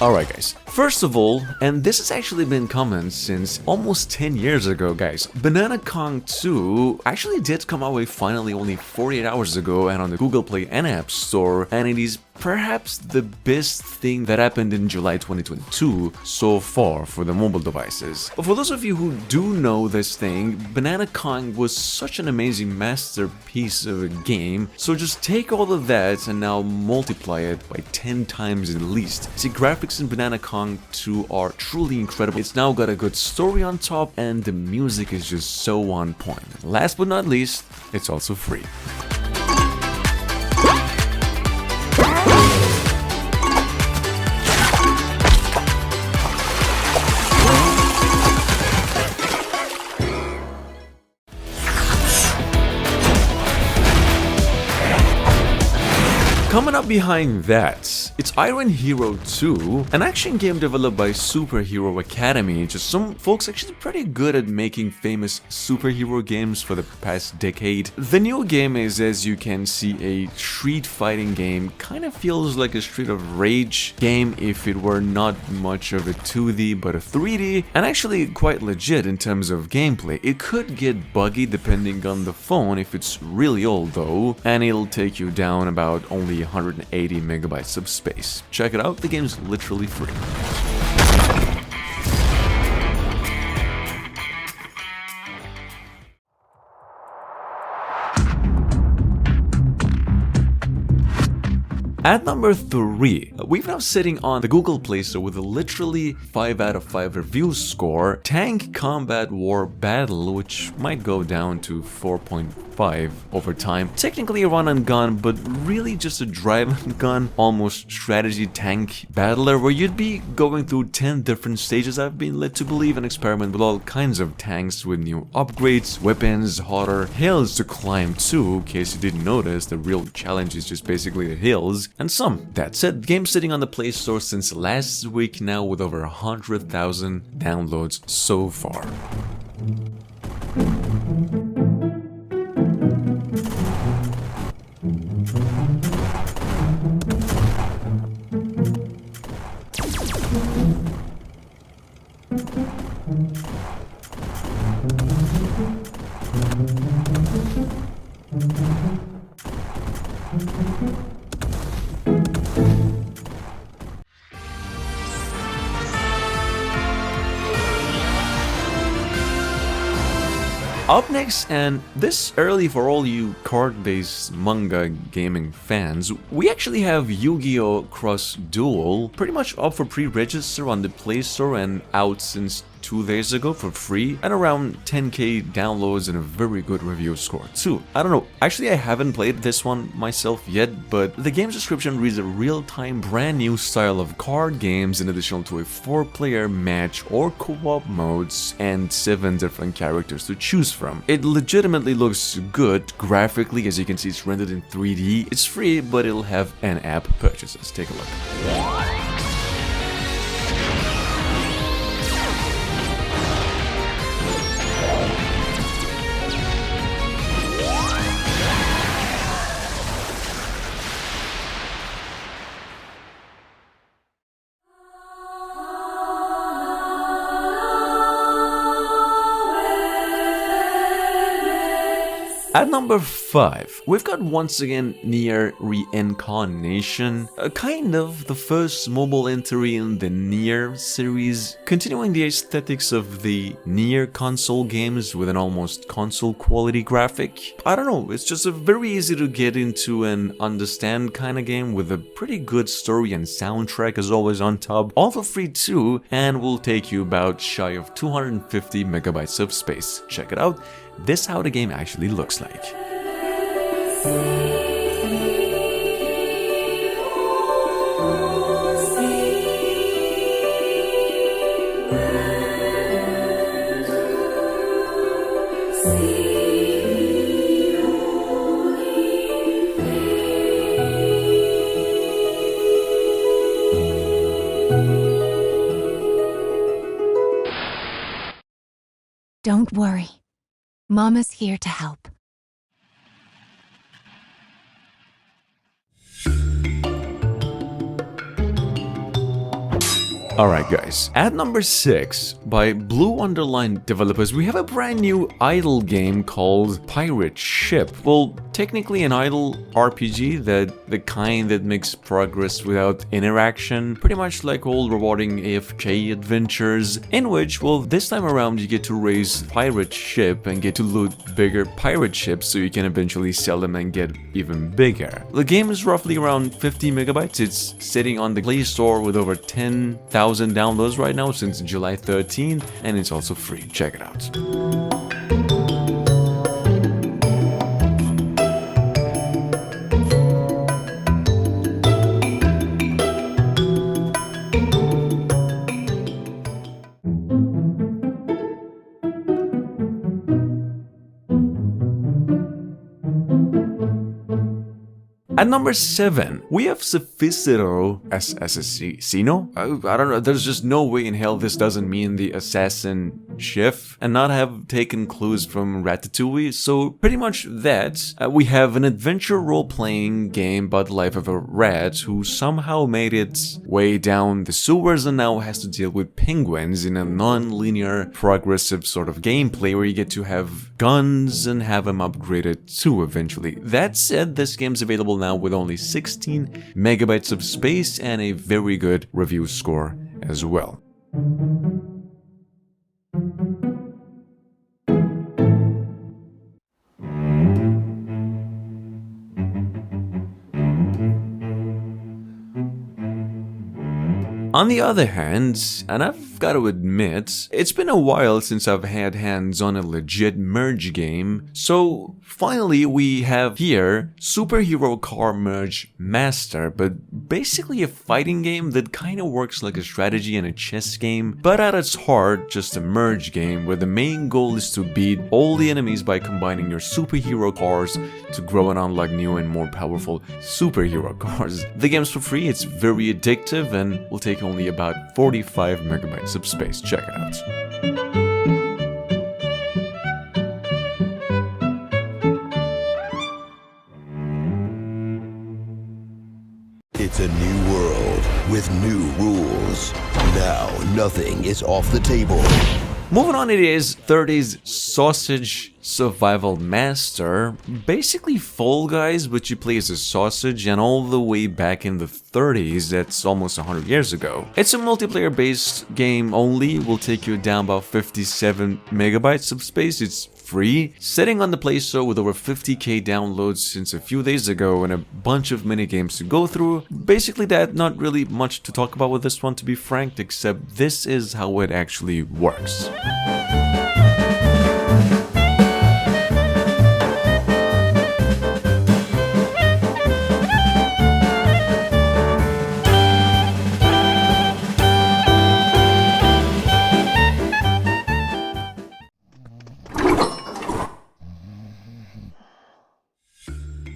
Alright guys, first of all, and this has actually been common since almost 10 years ago guys, Banana Kong 2 actually did come our way finally only 48 hours ago and on the Google Play and App Store, and it is perhaps the best thing that happened in July 2022 so far for the mobile devices. But for those of you who do know this thing, Banana Kong was such an amazing masterpiece of a game, so just take all of that and now multiply it by 10 times at least. See, graphics in Banana Kong 2 are truly incredible. It's now got a good story on top and the music is just so on point. Last but not least, it's also free. Coming up behind that, it's Iron Hero 2, an action game developed by Superhero Academy. Just some folks actually pretty good at making famous superhero games for the past decade. The new game is, as you can see, a street fighting game. Kind of feels like a Street of Rage game if it were not much of a 2D but a 3D, and actually quite legit in terms of gameplay. It could get buggy depending on the phone if it's really old though, and it'll take you down about only 180 megabytes of space. Check it out, the game's literally free. At number 3, we've now sitting on the Google Play Store with a literally 5 out of 5 review score, Tank Combat War Battle, which might go down to 4.5 over time. Technically a run and gun, but really just a drive and gun, almost strategy tank battler where you'd be going through 10 different stages, I've been led to believe, and experiment with all kinds of tanks with new upgrades, weapons, hotter hills to climb too. In case you didn't notice, the real challenge is just basically the hills. And some. That's it. Game sitting on the Play Store since last week now with over 100,000 downloads so far. Up next, and this early for all you card-based manga gaming fans, we actually have YuGiOh Cross Duel, pretty much up for pre-register on the Play Store and out since 2 days ago for free, and around 10k downloads and a very good review score too. I don't know, actually I haven't played this one myself yet, but the game's description reads a real-time brand new style of card games in addition to a 4-player match or co-op modes and 7 different characters to choose from. It legitimately looks good graphically, as you can see it's rendered in 3D. It's free, but it'll have in-app purchases. Take a look. At number 5, we've got once again NieR Reincarnation, kind of the first mobile entry in the NieR series, continuing the aesthetics of the NieR console games with an almost console quality graphic. I don't know, it's just a very easy to get into and understand kind of game with a pretty good story and soundtrack as always on top, all for free too, and will take you about shy of 250 megabytes of space. Check it out. This is how the game actually looks like. Don't worry. Mama's here to help. Alright guys, at number 6, by Blue Underline developers, we have a brand new idle game called Pirate Ship. Well, technically an idle RPG, the kind that makes progress without interaction, pretty much like old rewarding AFK adventures, in which, well, this time around you get to raise pirate ship and get to loot bigger pirate ships so you can eventually sell them and get even bigger. The game is roughly around 50 megabytes, it's sitting on the Play Store with over 10,000 downloads right now since July 13th, and it's also free. Check it out. At number 7, we have Chefcito Asesino. I don't know, there's just no way in hell this doesn't mean the assassin chef and not have taken clues from Ratatouille, so pretty much that. We have an adventure role-playing game about the life of a rat who somehow made its way down the sewers and now has to deal with penguins in a non-linear progressive sort of gameplay where you get to have guns and have them upgraded too eventually. That said, this game's available now with only 16 megabytes of space and a very good review score as well. On the other hand, and I've got to admit, it's been a while since I've had hands on a legit merge game, so finally we have here Superhero Car Merge Master, but basically a fighting game that kind of works like a strategy and a chess game, but at its heart just a merge game where the main goal is to beat all the enemies by combining your superhero cars to grow and unlock new and more powerful superhero cars. The game's for free, it's very addictive, and will take only about 45 megabytes of space. Check it out. It's a new world with new rules. Now nothing is off the table. Moving on, it is 30's Sausage Survival Master, basically Fall Guys, but you play as a sausage, and all the way back in the 30s, that's almost 100 years ago. It's a multiplayer based game only, will take you down about 57 megabytes of space, it's free, sitting on the Play Store with over 50k downloads since a few days ago and a bunch of minigames to go through. Basically that, not really much to talk about with this one, to be frank, except this is how it actually works.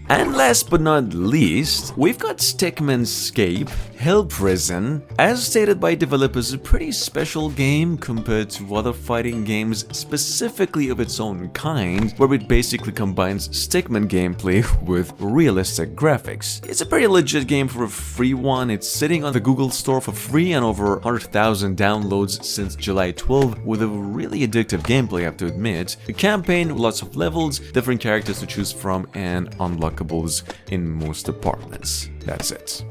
And last but not least, we've got Stickmanscape, Hell Prison. As stated by developers, a pretty special game compared to other fighting games specifically of its own kind, where it basically combines Stickman gameplay with realistic graphics. It's a pretty legit game for a free one, it's sitting on the Google Store for free and over 100,000 downloads since July 12 with a really addictive gameplay, I have to admit. A campaign, lots of levels, different characters to choose from, and unlockables in most departments. That's it.